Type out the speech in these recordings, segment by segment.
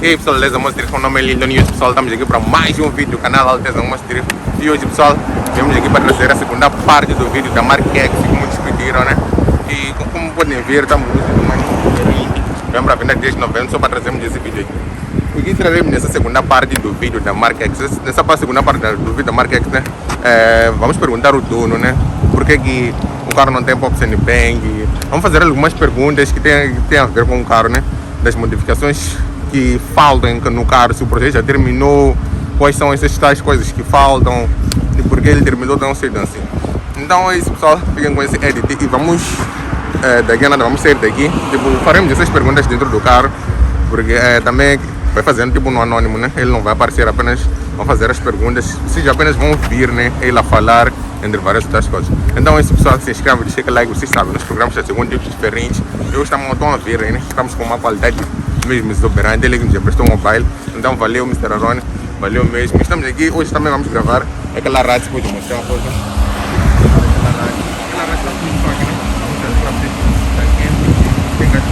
E aí pessoal, beleza? Mostro com o nome é Lindo News, pessoal. Estamos aqui para mais um vídeo do canal Alteza Mostro. E hoje, pessoal, viemos aqui para trazer a segunda parte do vídeo da marca X, que muitos pediram, né? E como podem ver, estamos no vamos para a venda desde novembro, só para trazermos esse vídeo aqui. O que traremos nessa segunda parte do vídeo da marca X? Nessa segunda parte do vídeo da marca X, né? Vamos perguntar ao dono, né? Por que o carro não tem Pop Bank? Vamos fazer algumas perguntas que tem a ver com o carro, né? Das modificações que faltam no carro, se o projeto já terminou, quais são essas tais coisas que faltam e por que ele terminou tão cedo assim. Então é isso, pessoal, fiquem com esse edit e vamos daqui a nada, vamos sair daqui, tipo, faremos essas perguntas dentro do carro, porque também vai fazendo tipo no anônimo, né? Ele não vai aparecer, apenas vão fazer as perguntas, vocês apenas vão ouvir, né? Ele a falar entre várias outras coisas. Então é isso, pessoal, se inscreve, deixa o like, vocês sabem, nos programas já segundo tipos diferentes, eu estamos a ver, né? Estamos com uma qualidade mesmo exuberante, ele que nos emprestou um mobile, então valeu Mr. Arone, valeu mesmo. Estamos aqui, hoje também vamos gravar aquela rádio, depois de mostrar uma coisa. Aquela rádio está muito forte, né? Vamos fazer para vocês, está quente, tem gás de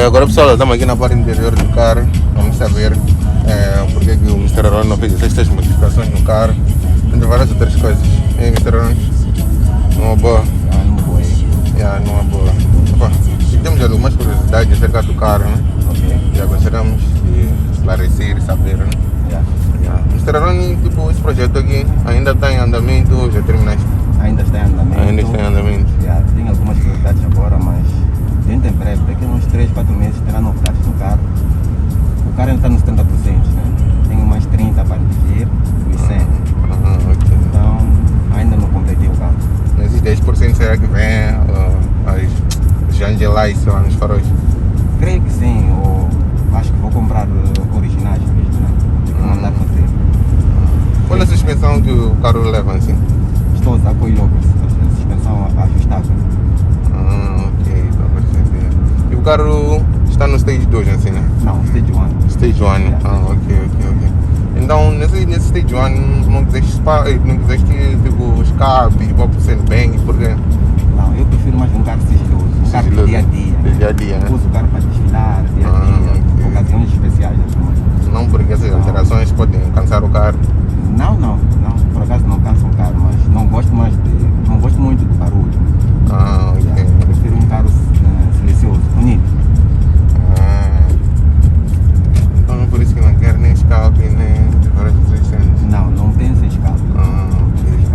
Agora pessoal, estamos aqui na parte interior do carro, vamos saber porque que o Mr. Arone não fez estas modificações no carro, entre várias outras coisas. E aí Mr. Arone, numa boa? Numa boa. Opa, temos algumas curiosidades acerca do carro, né? Já gostaríamos de esclarecer e saber, né? Mr. Arone, tipo, esse projeto aqui ainda está em andamento ou já terminaste? Ainda está em andamento. Ainda está em andamento. Tem algumas curiosidades agora, mas dentro em breve, daqui a uns 3, 4 meses terá novidades no carro. O carro ainda está nos 70%, né? Tenho mais 30 para dividir os 100. Okay. Então ainda não completei o carro. Esses 10% será que vem as jangelais lá nos faróis? Creio que sim, ou acho que vou comprar originais mesmo, né? Vou mandar fazer. Qual é a suspensão que o carro leva assim? Estou a usar coilocos, a suspensão ajustável. Ok, estou a perceber. E o carro está no Stage 2 assim, né? Não, Stage 1. Stage 1, ok. Então nesse Stage 1 não quiseste tipo escape, vou sendo bem, porque não, eu prefiro mais um carro sigiloso, um carro de dia a dia. De dia a dia, né? Uso o carro para desfilar, dia a dia, Okay. ocasiões especiais. Não porque essas alterações podem cansar o carro. Não, por acaso não cansa um carro, mas não gosto muito de barulho. Ok. Prefiro um carro silencioso, bonito. Então por isso que não quero nem escape, nem várias resistências. Não pensa em escape. Ok.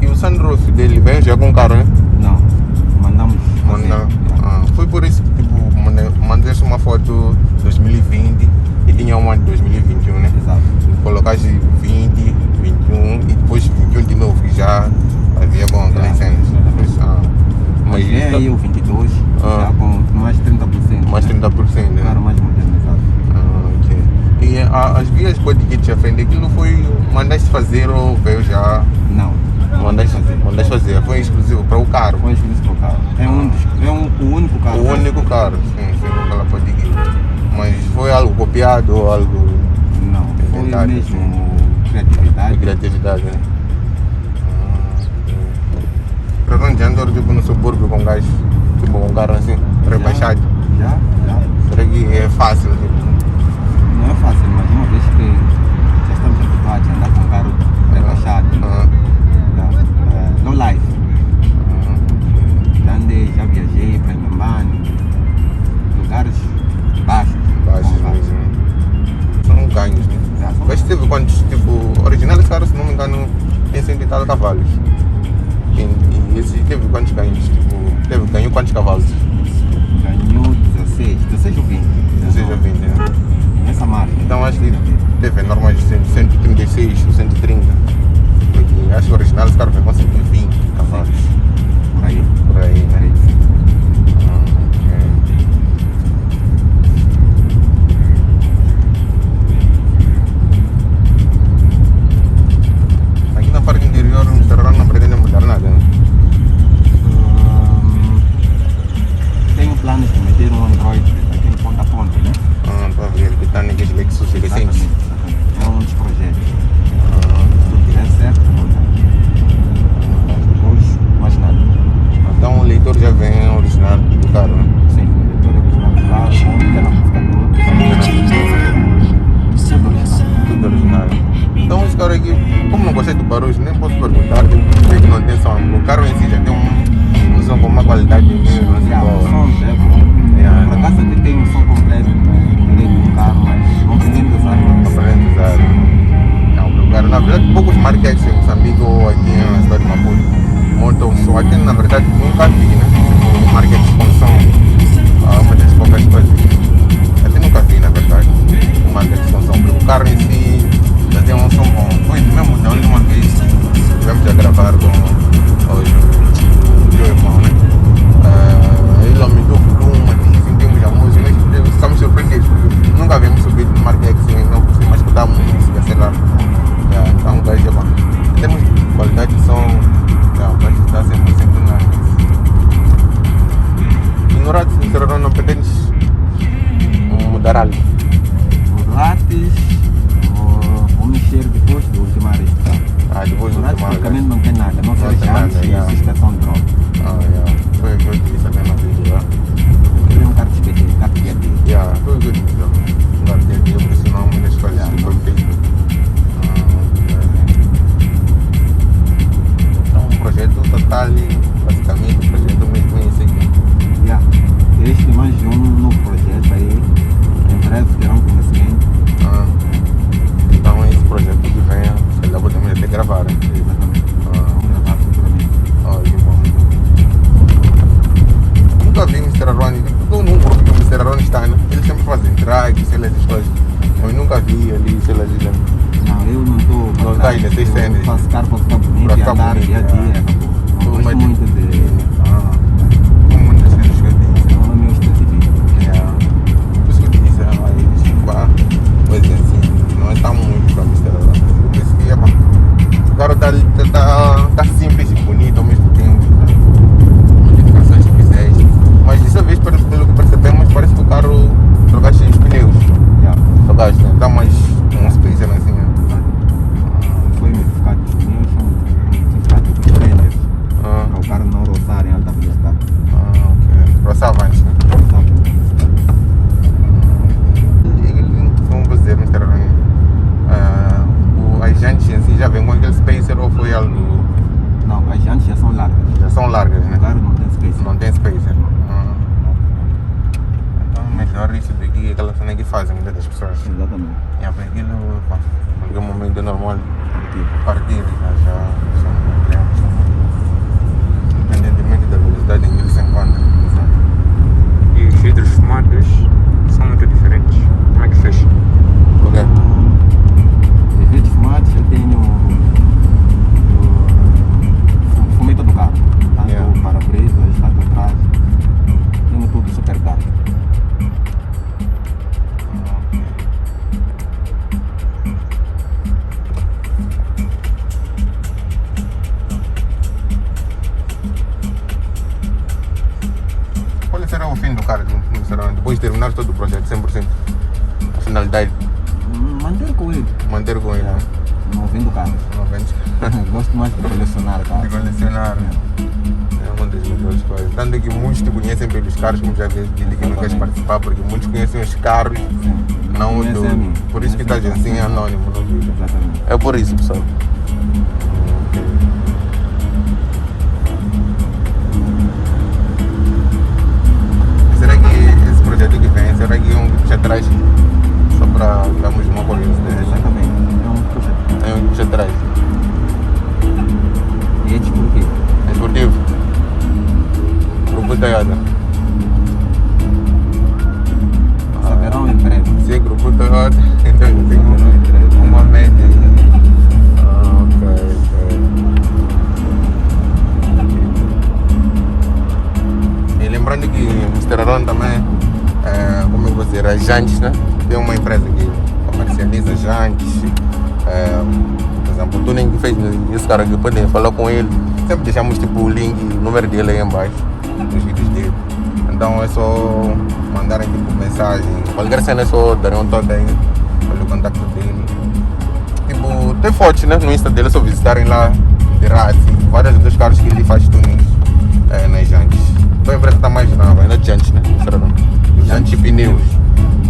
E o sunroof dele vem já com o carro, né? Não, mandamos fazer. Foi por isso que tipo, mandaste uma foto 2020 e tinha uma de 2021, né? Exato. Colocaste 20, 21 e depois 21 de novo, que já havia com aquelas cenas. Mas vem aí o 22, já com mais 30%. Mais 30%, né? Claro, mais modernizado. Ok. E as vias bodykit à frente, aquilo foi, mandaste fazer ou veio já? Não. Mandaste fazer, foi exclusivo para o carro? Foi exclusivo para o carro. É o único carro. O único carro, sim, com aquela bodykit. Mas foi algo copiado ou algo? Não, foi mesmo criatividade. Né? Para onde andar tipo no subúrbio com gás, tipo com carro assim, rebaixado? Já. Será que é fácil? Tipo? Não é fácil, mas uma vez que já estamos habituados a andar com carro Mas teve quantos, tipo, original esse carro, se não me engano, tem 100 e tal cavalos. E esse teve quantos ganhos? Tipo, ganhou quantos cavalos? Ganhou 16 ou 20. 16 ou 20, né? Essa marca. Então acho que teve normais 136 ou 130. Porque acho que o original esse carro vem com 120 cavalos. Por aí. Por aí. Era isso. Aqui na parte interior o Mr. Ron não pretende mudar nada, né? Tenho planos de meter um Android aqui no ponta a ponta, né? Estou a ver que está naqueles Lexus recentes. Exatamente. É um dos projetos. Se tudo der certo, vamos lá. Depois, mais nada. Então o leitor já vem original do carro, né? Sim, o leitor é original do carro, onde tem amplificador. Tudo original. Então esse carro aqui, como não gostei do barulho, nem posso perguntar por que não tem som. O carro em si já tem um som com uma qualidade mesmo, assim, O boa. som é bom. Por acaso até tem um som completo direito do carro, mas não pretendo usar. Aprende a usar. Não, porque o carro, na verdade, poucos marcas em Moçambique ou aqui na cidade de Maputo montam som. Aqui, na verdade, nunca vi, né? Tipo, marcas com som, uma das poucas coisas. Até nunca vi, na verdade, marcas com som. Porque o carro em si já tem um som bom. Foi mesmo da última vez que tivemos a gravar com o meu irmão, né? Ele aumentou o volume, assim, sentimos a música, mas ficamos surpreendidos porque nunca havíamos subido no Marquex e não conseguimos escutar música, sei lá. Então, gajo, em termos de qualidade de som, o gajo está 100% nice. Ignorado, sinceramente, não pretendes mudar algo. Os látis, vou mexer depois do ultimar este carro. Depois Os do látis tomar, praticamente não tem nada, não Não sei tem jantes nada, e já. suspensão de drone. Foi o que eu disse até no vídeo, Ele é um carro expediente, carro de dia. Foi o que eu disse, não dá tempo de impressionar muitas coisas que foi feito. Então o projeto total, basicamente o projeto mesmo é esse aqui. Este mais um novo projeto aí, em breve terão conhecimento. Então é esse projeto que vem, se calhar podemos até gravar, né? Exatamente. Vamos gravar futuramente. Que bom. Nunca vi Mr. Ron, estou num grupo que o Mr. Ron está, né? Eles sempre fazem drag, sei lá, essas coisas. Eu nunca vi ali, sei lá, Não, eu não estou. Não tá ainda, tem cenas. Eu faço carro para ficar bonito Pra e ficar andar bonito, dia a dia. Acabou. Não gosto mas- muito de. Como muitas coisas que eu disse. Não é o meu estilo de vida. Por isso que eu te disse, aí, tipo, coisa assim, não é tão muito para Mr. Ron. Por isso que, o carro tá simples e bonito ao mesmo tempo. Modificações que fizeste. Mas dessa vez, pelo que percebemos, parece que o carro trocaste os pneus. Trocaste, né? Dá mais um spacer assim, né? Foi modificado os pneus, são modificados os trailers. Para o carro não roçar em alta velocidade. Ok. Roçava antes, né? Como vou dizer, Mr. Ron, as jantes em si já vem com aquele spacer ou foi algo... Não, as jantes já são largas. Já são largas, né? O carro não tem space. Não tem spacer. Então melhor isso daqui, aquela cena que fazem muitas das pessoas. Exatamente. E para aquilo, em algum momento normal, Aqui. partir já são clientes. Independentemente da velocidade em que ele se encontra. E os vidros fumados são muito diferentes. Como é que fez? Ok. Os vidros fumados eu tenho o fumeta do carro. Tanto para-brisas, tanto atrás. Tenho tudo super caro. Qual será o fim do carro, depois de terminar todo o projeto, 100%? A finalidade, Manter com ele. manter com ele, né? Não vendo carro. Não vende. Gosto mais de colecionar De carros. colecionar, né? É uma das melhores coisas. Tanto que muitos te conhecem pelos carros, como já disse, que não queres participar, porque muitos conhecem os carros, não Conhecem do... a mim. Por isso que estás Conhecem assim anônimo no vídeo. Exatamente. É por isso, pessoal. Será que esse projeto que vem, será que é um que já traz só para darmos uma curiosidade? Exatamente. jantes, né? Tem uma empresa que comercializa jantes. Por exemplo, o tuning que fez esse cara aqui, podem falar com ele. Sempre deixamos tipo o link, o número dele aí embaixo, nos vídeos dele. Então é só mandarem tipo mensagem. Qualquer cena é só darem um toque aí pelo contato dele. Tipo, tem fotos, né, no Insta dele, é só visitarem lá de Razzi, vários dos carros que ele faz tuning nas jantes. Então a empresa está mais nova, ainda de jantes, né? Jantes e pneus.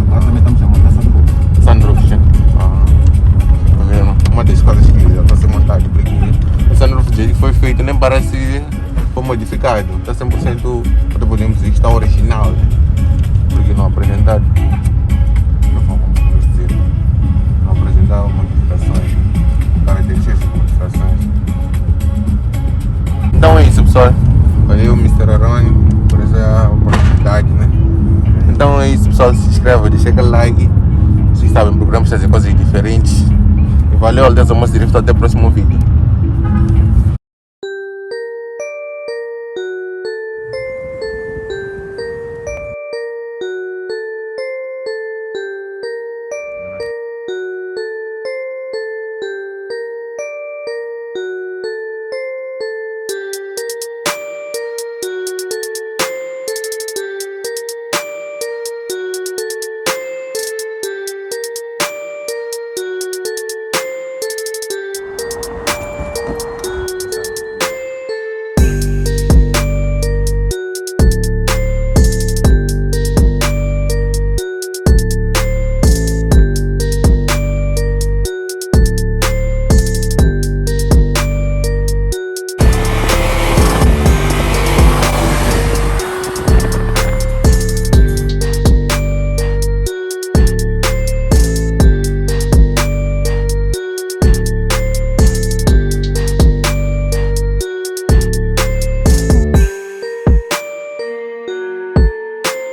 Nós também estamos a montar sunroof. Sunroof, gente. Tá vendo? Uma das coisas que já está a ser montado, porque o sunroof dele foi feito, nem parece foi modificado. Está 100%, podemos dizer que está original, né? Porque não apresentado. Não apresentaram modificações, características de modificações. Então é isso, pessoal. Valeu, Mr. Aroni, por essa oportunidade, né? Então é isso, pessoal. Se inscreva, deixa aquele like. Vocês sabem, programas fazer coisas diferentes. E valeu, Aldez Almoço Drift. Até o próximo vídeo.